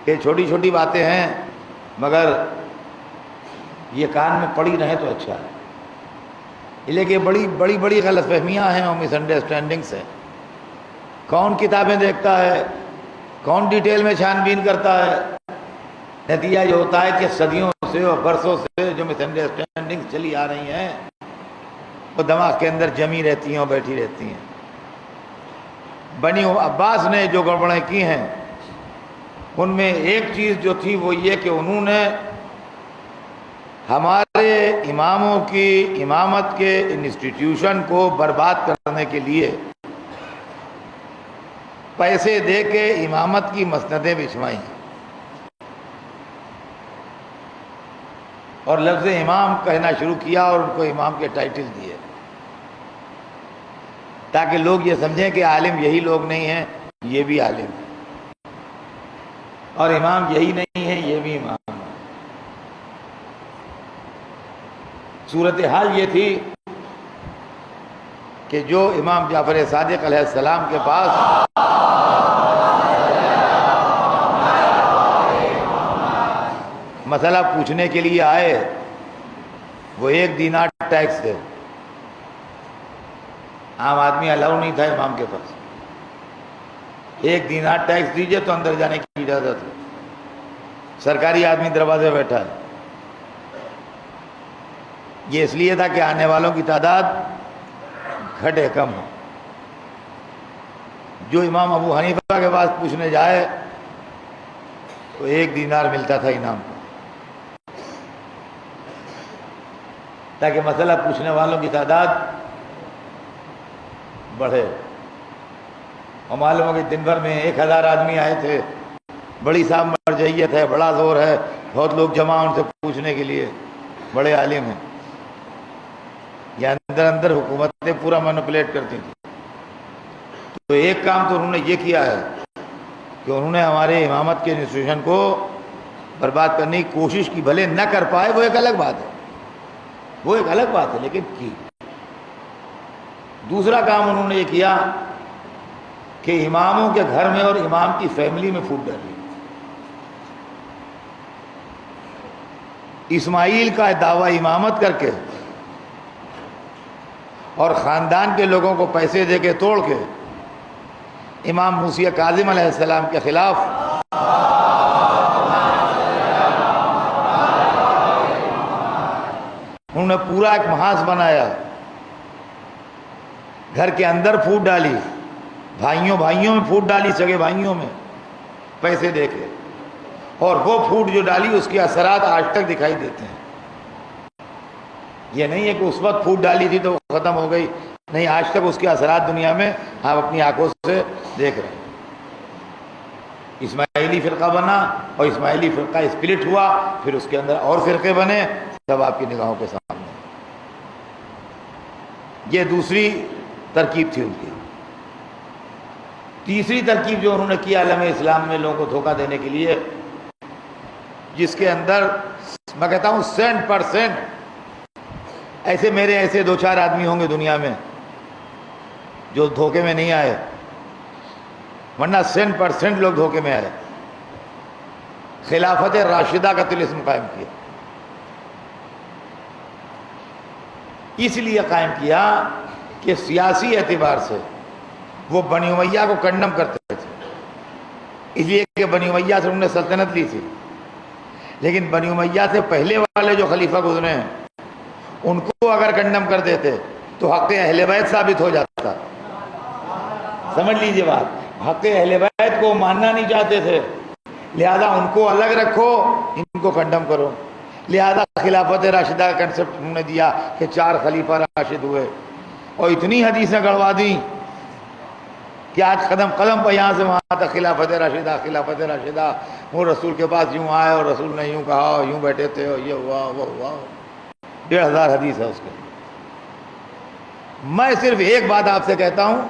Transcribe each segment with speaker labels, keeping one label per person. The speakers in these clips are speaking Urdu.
Speaker 1: یہ چھوٹی چھوٹی باتیں ہیں مگر یہ کان میں پڑی رہیں تو اچھا ہے، لیکن بڑی بڑی بڑی غلط فہمیاں ہیں اور مس انڈرسٹینڈنگس ہیں۔ کون کتابیں دیکھتا ہے، کون ڈیٹیل میں چھان بین کرتا ہے، نتیجہ یہ ہوتا ہے کہ صدیوں سے اور برسوں سے جو مس انڈرسٹینڈنگ چلی آ رہی ہیں وہ دماغ کے اندر جمی رہتی ہیں اور بیٹھی رہتی ہیں۔ بنی عباس نے جو گڑبڑیں کی ہیں ان میں ایک چیز جو تھی وہ یہ کہ انہوں نے ہمارے اماموں کی امامت کے انسٹیٹیوشن کو برباد کرنے کے لیے پیسے دے کے امامت کی مسندیں بچھوائیں اور لفظ امام کہنا شروع کیا اور ان کو امام کے ٹائٹل دیے تاکہ لوگ یہ سمجھیں کہ عالم یہی لوگ نہیں ہیں، یہ بھی عالم ہے، اور امام یہی نہیں ہے، یہ بھی امام ہے۔ صورتحال یہ تھی کہ جو امام جعفر صادق علیہ السلام کے پاس مسئلہ پوچھنے کے لیے آئے وہ 1 دینار ٹیکس تھے، عام آدمی الاؤ نہیں تھا امام کے پاس، 1 دینار ٹیکس دیجئے تو اندر جانے کی اجازت ہے، سرکاری آدمی دروازے میں بیٹھا ہے۔ یہ اس لیے تھا کہ آنے والوں کی تعداد گھٹے کم ہو۔ جو امام ابو حنیفہ کے پاس پوچھنے جائے تو 1 دینار ملتا تھا انعام کو، تاکہ مسئلہ پوچھنے والوں کی تعداد بڑھے۔ اور معلوم ہو کہ دن بھر میں 1000 آدمی آئے تھے، بڑی صاحب مرجعیت ہے، بڑا زور ہے، بہت لوگ جمع ان سے پوچھنے کے لیے، بڑے عالم ہیں۔ یہ اندر اندر حکومتیں پورا مینپولیٹ کرتی تھیں۔ تو ایک کام تو انہوں نے یہ کیا ہے کہ انہوں نے ہمارے امامت کے انسٹیٹیوشن کو برباد کرنے کی کوشش کی، بھلے نہ کر پائے وہ ایک الگ بات ہے، وہ ایک الگ بات ہے، لیکن کی۔ دوسرا کام انہوں نے یہ کیا کہ اماموں کے گھر میں اور امام کی فیملی میں پھوٹ ڈالی۔ اسماعیل کا دعویٰ امامت کر کے اور خاندان کے لوگوں کو پیسے دے کے توڑ کے امام موسی کاظم علیہ السلام کے خلاف انہوں نے پورا ایک محاذ بنایا، گھر کے اندر پھوٹ ڈالی، بھائیوں میں پھوٹ ڈالی، سگے بھائیوں میں پیسے دے کے، اور وہ پھوٹ جو ڈالی اس کے اثرات آج تک دکھائی دیتے ہیں۔ یہ نہیں ہے کہ اس وقت پھوٹ ڈالی تھی تو ختم ہو گئی، نہیں، آج تک اس کے اثرات دنیا میں آپ اپنی آنکھوں سے دیکھ رہے ہیں۔ اسماعیلی فرقہ بنا اور اسماعیلی فرقہ اسپلٹ ہوا، پھر اس کے اندر اور فرقے بنے، سب آپ کی نگاہوں کے سامنے۔ یہ دوسری ترکیب تھی ان کی۔ تیسری ترکیب جو انہوں نے کی عالم اسلام میں لوگوں کو دھوکہ دینے کے لیے، جس کے اندر میں کہتا ہوں 100% ایسے میرے ایسے 2-4 آدمی ہوں گے دنیا میں جو دھوکے میں نہیں آئے، ورنہ 100% لوگ دھوکے میں آئے۔ خلافت راشدہ کا طلسم قائم کیا، اس لیے قائم کیا کہ سیاسی اعتبار سے وہ بنی امیہ کو کنڈم کرتے تھے، اس لیے کہ بنی امیہ سے انہوں نے سلطنت لی تھی، لیکن بنی امیہ سے پہلے والے جو خلیفہ گزرے ہیں ان کو اگر کنڈم کر دیتے تو حق اہل بیت ثابت ہو جاتا۔ سمجھ لیجئے بات، حق اہل بیت کو ماننا نہیں چاہتے تھے، لہذا ان کو الگ رکھو، ان کو کنڈم کرو، لہذا خلافت راشدہ کا کنسپٹ انہوں نے دیا کہ 4 خلیفہ راشد ہوئے، اور اتنی حدیثیں گڑوا دیں کہ آج قدم قدم پہ یہاں سے وہاں تک خلافت راشدہ خلافت راشدہ، وہ رسول کے پاس یوں آئے اور رسول نے یوں کہا، یوں بیٹھے تھے، اور یہ ہوا وہ ہوا، 1000 حدیث ہے اس کے۔ میں صرف ایک بات آپ سے کہتا ہوں،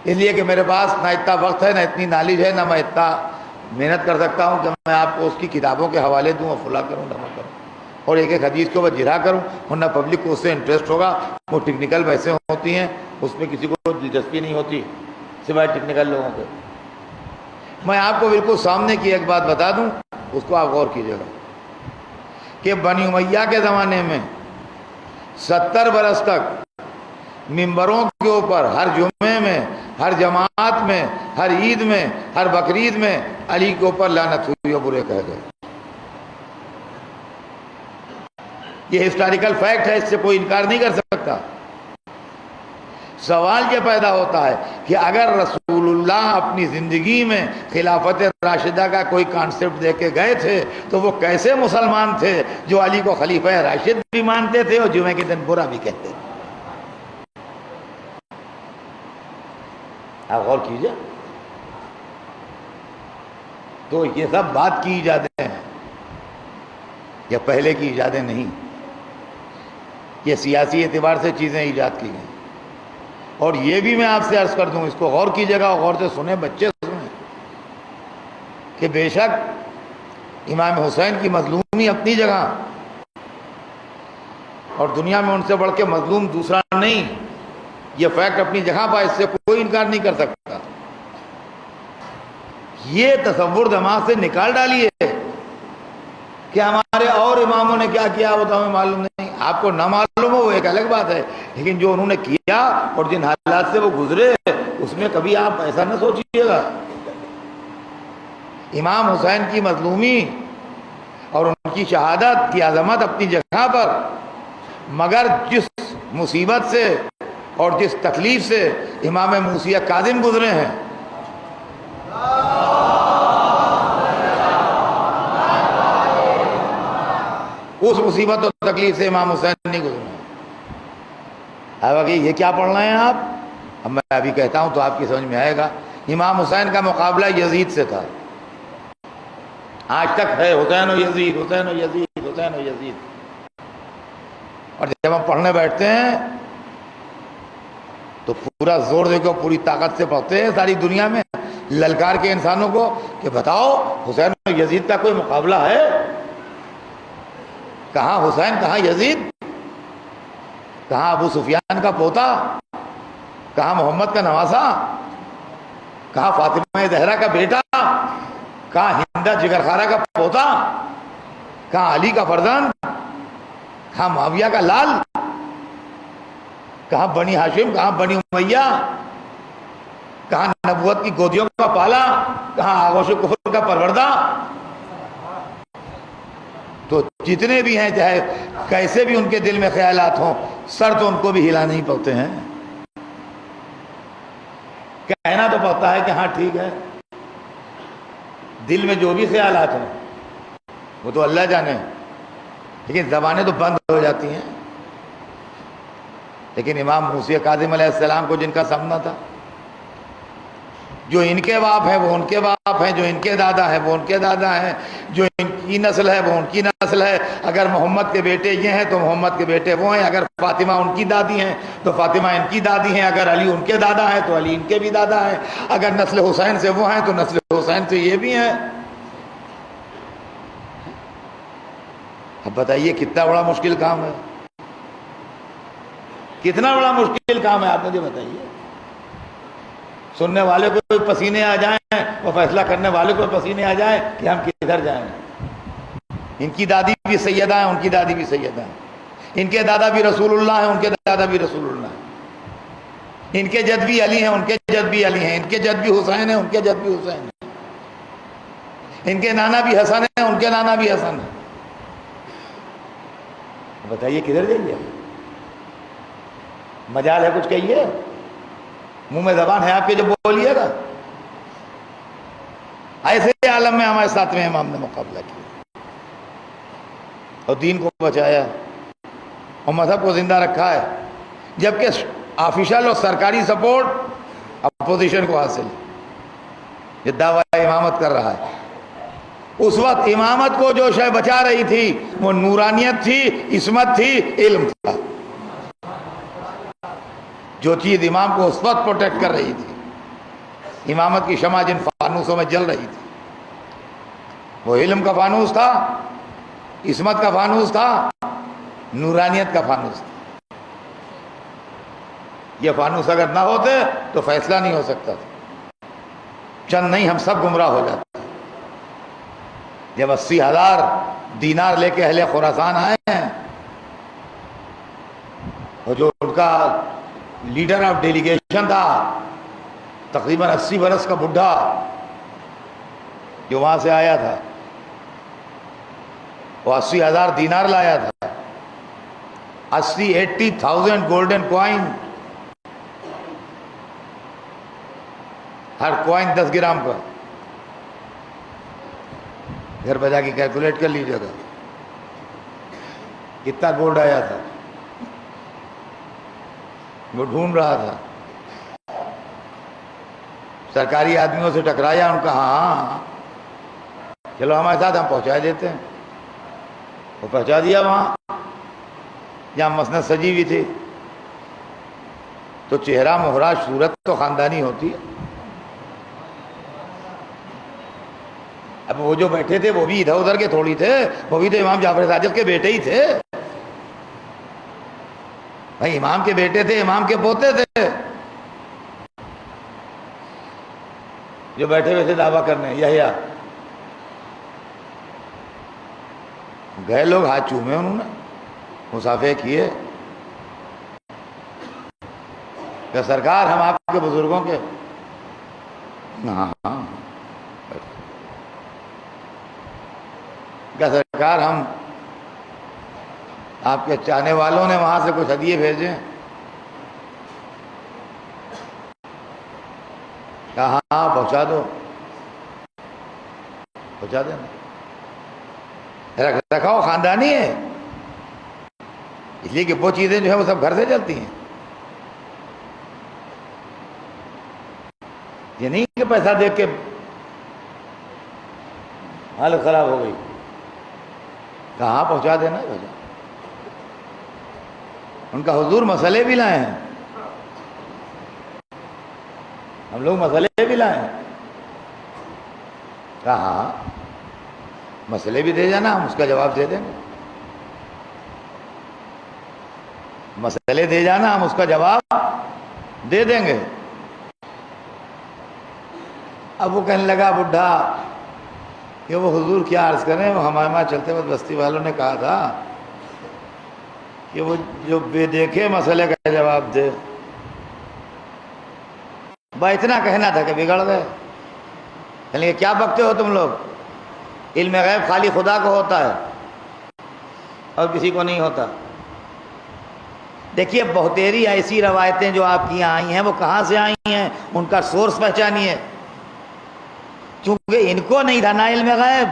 Speaker 1: اس لیے کہ میرے پاس نہ اتنا وقت ہے، نہ اتنی نالج ہے، نہ میں اتنا محنت کر سکتا ہوں کہ میں آپ کو اس کی کتابوں کے حوالے دوں اور فلاں کروں ڈھمک کروں اور ایک حدیث کے اوپر جرا کروں، ورنہ پبلک کو اس سے انٹرسٹ ہوگا۔ وہ ٹیکنیکل ویسے ہوتی ہیں، اس میں کسی کو دلچسپی نہیں ہوتی سوائے ٹیکنیکل لوگوں کے، میں آپ کو بالکل سامنے کی ایک بات بتا دوں، اس کو آپ غور کیجیے گا کہ بنی امیہ کے زمانے میں 70 برس تک ممبروں کے اوپر ہر جمعے میں، ہر جماعت میں، ہر عید میں، ہر بقرعید میں علی کے اوپر لعنت ہوئی اور برے کہے گئے. یہ ہسٹوریکل فیکٹ ہے، اس سے کوئی انکار نہیں کر سکتا. سوال یہ پیدا ہوتا ہے کہ اگر رسول اللہ اپنی زندگی میں خلافت راشدہ کا کوئی کانسیپٹ دے کے گئے تھے تو وہ کیسے مسلمان تھے جو علی کو خلیفہ راشد بھی مانتے تھے اور جمعے کے دن برا بھی کہتے تھے؟ آپ غور کیجئے. تو یہ سب بات کی ایجادیں ہیں، یا پہلے کی ایجادیں نہیں، یہ سیاسی اعتبار سے چیزیں ایجاد کی گئیں. اور یہ بھی میں آپ سے عرض کر دوں، اس کو غور کیجیے گا، غور سے سنیں، بچے سنیں، کہ بے شک امام حسین کی مظلومی اپنی جگہ، اور دنیا میں ان سے بڑھ کے مظلوم دوسرا نہیں، یہ فیکٹ اپنی جگہ پر، اس سے کوئی انکار نہیں کر سکتا. یہ تصور دماغ سے نکال ڈالیے کہ ہمارے اور اماموں نے کیا کیا وہ تو ہمیں معلوم نہیں. آپ کو نہ معلوم ہو وہ ایک الگ بات ہے، لیکن جو انہوں نے کیا اور جن حالات سے وہ گزرے اس میں کبھی آپ ایسا نہ سوچیے گا. امام حسین کی مظلومی اور ان کی شہادت کی عظمت اپنی جگہ پر، مگر جس مصیبت سے اور جس تکلیف سے امام موسیٰ کاظم گزرے ہیں، اس مصیبت اور تکلیف سے امام حسین نہیں گزرے. اب یہ کیا پڑھ رہے ہیں آپ؟ اب میں ابھی کہتا ہوں تو آپ کی سمجھ میں آئے گا. امام حسین کا مقابلہ یزید سے تھا، آج تک ہے، حسین و یزید، حسین و یزید، حسین و یزید. اور جب ہم پڑھنے بیٹھتے ہیں تو پورا زور دے کے پوری طاقت سے پڑھتے ہیں، ساری دنیا میں للکار کے انسانوں کو کہ بتاؤ حسین و یزید کا کوئی مقابلہ ہے؟ کہاں حسین، کہاں یزید، کہاں ابو سفیان کا پوتا، کہاں محمد کا نواسا، کہاں فاطمہ زہرا کا بیٹا، کہاں ہندہ جگرخارہ کا پوتا، کہاں علی کا فرزند، کہاں معاویہ کا لال، کہاں بنی ہاشم، کہاں بنی امیہ، کہاں نبوت کی گودیوں کا پالا، کہاں آغوش کفر کا پروردہ. تو جتنے بھی ہیں چاہے کیسے بھی ان کے دل میں خیالات ہوں، سر تو ان کو بھی ہلانے ہی پڑتے ہیں. کہنا تو پڑتا ہے کہ ہاں ٹھیک ہے، دل میں جو بھی خیالات ہیں وہ تو اللہ جانے، لیکن زبانیں تو بند ہو جاتی ہیں. لیکن امام موسیٰ کاظم علیہ السلام کو جن کا سامنا تھا، جو ان کے باپ ہیں وہ ان کے باپ ہیں، جو ان کے دادا ہیں وہ ان کے دادا ہیں، جو ان کی نسل ہے وہ ان کی نسل ہے. اگر محمد کے بیٹے یہ ہیں تو محمد کے بیٹے وہ ہیں، اگر فاطمہ ان کی دادی ہیں تو فاطمہ ان کی دادی ہیں، اگر علی ان کے دادا ہیں تو علی ان کے بھی دادا ہیں، اگر نسل حسین سے وہ ہیں تو نسل حسین سے یہ بھی ہیں. اب بتائیے کتنا بڑا مشکل کام ہے، کتنا بڑا مشکل کام ہے، آپ مجھے بتائیے. سننے والے کو پسینے آ جائیں اور فیصلہ کرنے والے کو پسینے آ جائیں کہ ہم کدھر جائیں. ان کی دادی بھی سیدہ ہیں، ان کی دادی بھی سیدہ ہیں، ان کے دادا بھی رسول اللہ ہیں، ان کے دادا بھی رسول اللہ ہیں، ان کے جد بھی علی ہیں، ان کے جد بھی علی ہیں، ان کے جد بھی حسین ہیں، ان کے جد بھی حسین ہیں، ان کے نانا بھی حسن ہیں، ان کے نانا بھی حسن ہیں. بتائیے کدھر جائیں گے؟ مجال ہے کچھ کہیے، منہ میں زبان ہے آپ کے جو بولیے گا. ایسے عالم میں ہمارے ساتویں امام نے مقابلہ کیا اور دین کو بچایا اور مذہب کو زندہ رکھا ہے، جبکہ آفیشل اور سرکاری سپورٹ اپوزیشن کو حاصل، یہ دعویٰ امامت کر رہا ہے. اس وقت امامت کو جو شے بچا رہی تھی وہ نورانیت تھی، عصمت تھی، علم تھا. جو چیز امام کو اس وقت پروٹیکٹ کر رہی تھی، امامت کی شمع جن فانوسوں میں جل رہی تھی، وہ علم کا فانوس تھا، عصمت کا فانوس تھا، نورانیت کا فانوس تھا. یہ فانوس اگر نہ ہوتے تو فیصلہ نہیں ہو سکتا تھا. چند نہیں ہم سب گمراہ ہو جاتے ہیں۔ جب 80,000 دینار لے کے اہل خراسان آئے ہیں، اور جو ان کا لیڈر آف ڈیلیگیشن تھا تقریباً 80 برس کا بڈھا جو وہاں سے آیا تھا، وہ 80,000 دینار لایا تھا، 80,000 گولڈن کوائن، ہر کوائن 10 گرام کا۔ گھر پہ جا کے کیلکولیٹ کر لیجیے گا کتنا گولڈ آیا تھا۔ وہ ڈھونڈ رہا تھا، سرکاری آدمیوں سے ٹکرایا، ان کا ہاں چلو ہمارے ساتھ، ہم پہنچا دیتے ہیں۔ وہ پہنچا دیا وہاں جہاں مسند سجی ہوئی تھی۔ تو چہرہ مہراج صورت تو خاندانی ہوتی ہے۔ اب وہ جو بیٹھے تھے وہ بھی ادھر ادھر کے تھوڑی تھے، وہ بھی تو امام جعفر صادق کے بیٹے ہی تھے بھائی، امام کے بیٹے تھے، امام کے پوتے تھے جو بیٹھے ہوئے تھے دعویٰ کرنے۔ یحییٰ گئے لوگ، ہاتھ چومے انہوں نے، مصافحے کیے کہ سرکار ہم آپ کے بزرگوں کے، ہاں ہاں کہ سرکار ہم آپ کے چاہنے والوں نے وہاں سے کچھ ہدیے بھیجے، کہا ہاں پہنچا دو، پہنچا دینا، رکھاؤ خاندانی ہے، اس لیے کہ وہ چیزیں جو ہیں وہ سب گھر سے چلتی ہیں۔ یہ نہیں کہ پیسہ دیکھ کے حالت خراب ہو گئی، کہاں پہنچا دینا ہے۔ ان کا حضور مسئلے بھی لائے ہیں، ہم لوگ مسئلے بھی لائے ہیں، کہا مسئلے بھی دے جانا، ہم اس کا جواب دے دیں گے، مسئلے دے جانا، ہم اس کا جواب دے دیں گے۔ اب وہ کہنے لگا بڈھا کہ وہ حضور کیا عرض کریں، وہ ہمارے وہاں چلتے وقت بستی والوں نے کہا تھا کہ وہ جو بے دیکھے مسئلے کا جواب دے، اتنا کہنا تھا کہ بگڑ گئے۔ کہ کیا بکتے ہو تم لوگ، علم غیب خالی خدا کو ہوتا ہے اور کسی کو نہیں ہوتا۔ دیکھیے بہتیری ایسی روایتیں جو آپ کی آئی ہیں وہ کہاں سے آئی ہیں، ان کا سورس پہچانیے۔ چونکہ ان کو نہیں تھا نا علم غیب،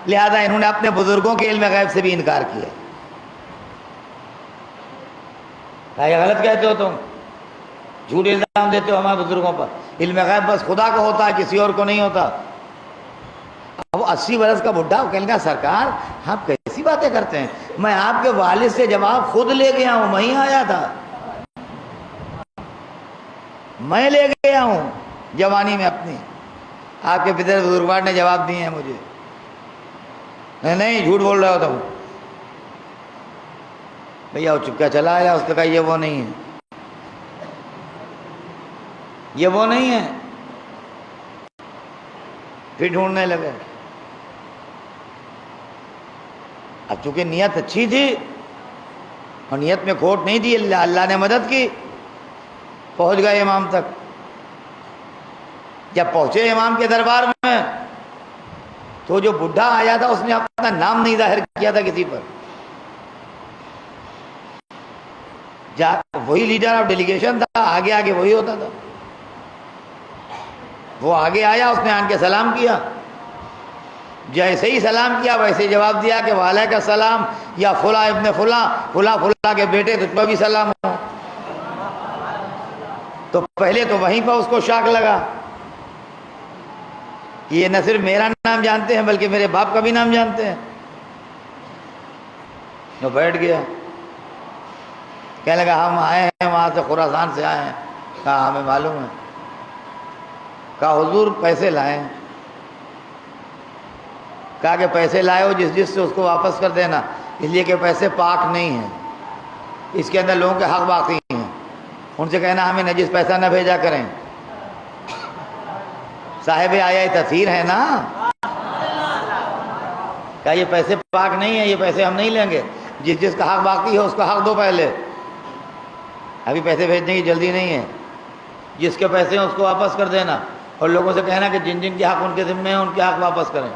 Speaker 1: لہذا انہوں نے اپنے بزرگوں کے علم غیب سے بھی انکار کیا۔ یہ غلط کہتے ہو تم، جھوٹ الزام دیتے ہو ہمارے بزرگوں پر، علم غیب بس خدا کو ہوتا ہے، کسی اور کو نہیں ہوتا۔ اب 80 برس کا بڈھا وہ کہنے لگا سرکار آپ کیسی باتیں کرتے ہیں، میں آپ کے والد سے جواب خود لے گیا ہوں، میں ہی آیا تھا، میں لے گیا ہوں جوانی میں اپنی، آپ کے پدر بزرگوار نے جواب دیے ہیں مجھے۔ نہیں جھوٹ بول رہا ہو تم۔ بھیا وہ چپکا چلا آیا، اس نے کہا یہ وہ نہیں ہے، یہ وہ نہیں ہے۔ پھر ڈھونڈنے لگے، اب چونکہ نیت اچھی تھی اور نیت میں کھوٹ نہیں تھی، اللہ نے مدد کی، پہنچ گئے امام تک۔ جب پہنچے امام کے دربار میں تو جو بڈھا آیا تھا اس نے اپنا نام نہیں ظاہر کیا تھا کسی پر، وہی لیڈر آف ڈیلیگیشن تھا، آگے آگے وہی ہوتا تھا۔ وہ آگے آیا، اس نے آن کے سلام کیا، جیسے ہی سلام کیا ویسے ہی جواب دیا کہ وعلیکم السلام یا فلاں ابن فلاں، فلاں فلاں کے بیٹے، تجھ پر بھی سلام ہو۔ تو پہلے تو وہیں پر اس کو شاک لگا کہ یہ نہ صرف میرا نام جانتے ہیں بلکہ میرے باپ کا بھی نام جانتے ہیں۔ وہ بیٹھ گیا، کہنے لگا ہم آئے ہیں وہاں سے، خراسان سے آئے ہیں۔ کہا ہمیں معلوم ہے۔ کہا حضور پیسے لائے ہیں۔ کہا کہ پیسے لائے ہو جس سے اس کو واپس کر دینا، اس لیے کہ پیسے پاک نہیں ہیں، اس کے اندر لوگوں کے حق باقی ہیں، ان سے کہنا ہمیں نجس پیسہ نہ بھیجا کریں۔ صاحب آیا تاثیر ہے نا. کہا یہ پیسے پاک نہیں ہیں, یہ پیسے ہم نہیں لیں گے, جس کا حق باقی ہے اس کا حق دو پہلے, ابھی پیسے بھیجنے کی جلدی نہیں ہے. جس کے پیسے ہیں اس کو واپس کر دینا, اور لوگوں سے کہنا کہ جن جن کے حق ان کے ذمے ہیں ان کے حق واپس کریں.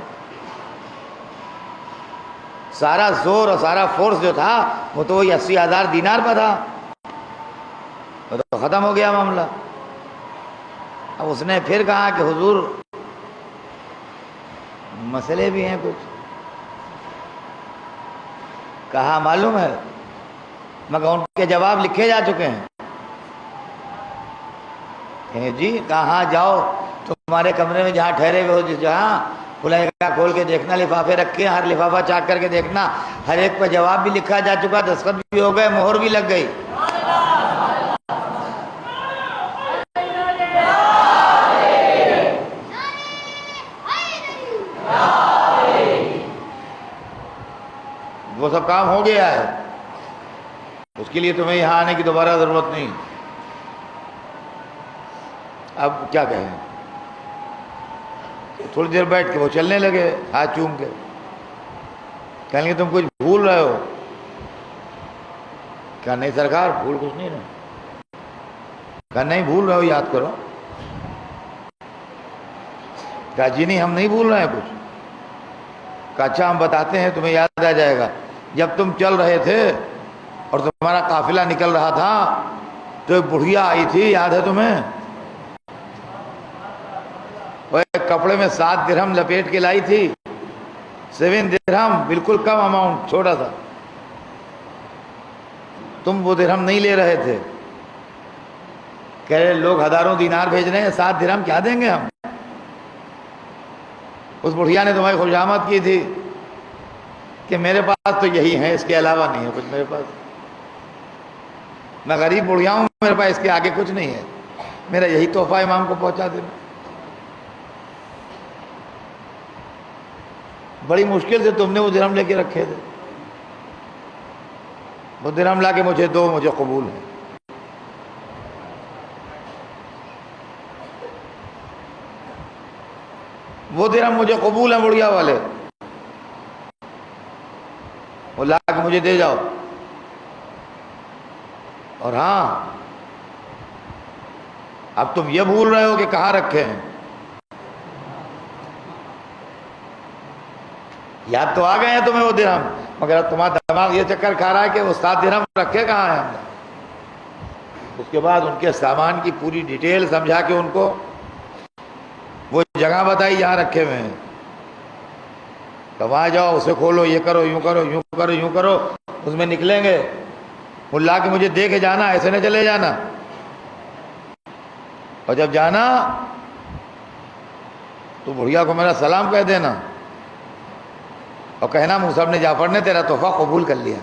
Speaker 1: سارا زور اور سارا فورس جو تھا وہ تو وہی 80,000 دینار پر تھا, تو ختم ہو گیا معاملہ. اب اس نے پھر کہا کہ حضور مسئلے بھی ہیں کچھ. کہا معلوم ہے, مگر ان کے جواب لکھے جا چکے ہیں. کہ جی کہاں جاؤ, تمہارے کمرے میں جہاں ٹھہرے ہوئے ہو, جس جہاں کھول کے دیکھنا, لفافے رکھے, ہر لفافہ چاک کر کے دیکھنا, ہر ایک پہ جواب بھی لکھا جا چکا, دستخط بھی ہو گئے, مہر بھی لگ گئی. وہ سب کام ہو گیا ہے, اس کے لیے تمہیں یہاں آنے کی دوبارہ ضرورت نہیں. اب کیا کہیں, تھوڑی دیر بیٹھ کے وہ چلنے لگے ہاتھ چوم کے. کہیں گے تم کچھ بھول رہے ہو. کہا نہیں سرکار بھول کچھ نہیں رہے. کہا نہیں بھول رہے ہو, یاد کرو. کہا جی نہیں ہم نہیں بھول رہے ہیں کچھ. کہا اچھا ہم بتاتے ہیں تمہیں یاد آ جائے گا. جب تم چل رہے تھے اور تمہارا قافلہ نکل رہا تھا تو ایک بڑھیا آئی تھی, یاد ہے تمہیں؟ وہ ایک کپڑے میں 7 درہم لپیٹ کے لائی تھی. 7 درہم, بالکل کم اماؤنٹ, چھوٹا سا. تم وہ درہم نہیں لے رہے تھے. کہہ رہے لوگ ہزاروں دینار بھیج رہے ہیں, 7 درہم کیا دیں گے ہم. اس بڑھیا نے تمہاری خوشامد کی تھی کہ میرے پاس تو یہی ہے, اس کے علاوہ نہیں ہے کچھ میرے پاس. میں غریب بڑھیا ہوں, میرے پاس اس کے آگے کچھ نہیں ہے, میرا یہی تحفہ امام کو پہنچا دینا. بڑی مشکل سے تم نے وہ درہم لے کے رکھے تھے. وہ درہم لا کے مجھے دو, مجھے قبول ہے. وہ درہم مجھے قبول ہے بڑھیا والے, وہ لا کے مجھے دے جاؤ. اور ہاں اب تم یہ بھول رہے ہو کہ کہاں رکھے ہیں. یاد تو آ گئے ہیں تمہیں وہ درہم, مگر اب تمہارا دماغ یہ چکر کھا رہا ہے کہ وہ 7 درہم رکھے کہاں ہیں ہم نے. اس کے بعد ان کے سامان کی پوری ڈیٹیل سمجھا کے ان کو وہ جگہ بتائی جہاں رکھے ہوئے ہیں. تو وہاں جاؤ, اسے کھولو, یہ کرو, یوں کرو, یوں کرو, یوں کرو, اس میں نکلیں گے. وہ لا کے مجھے دے کے جانا, ایسے نہ چلے جانا. اور جب جانا تو بڑھیا کو میرا سلام کہہ دینا, اور کہنا مصعب نے جعفر نے تیرا تحفہ قبول کر لیا.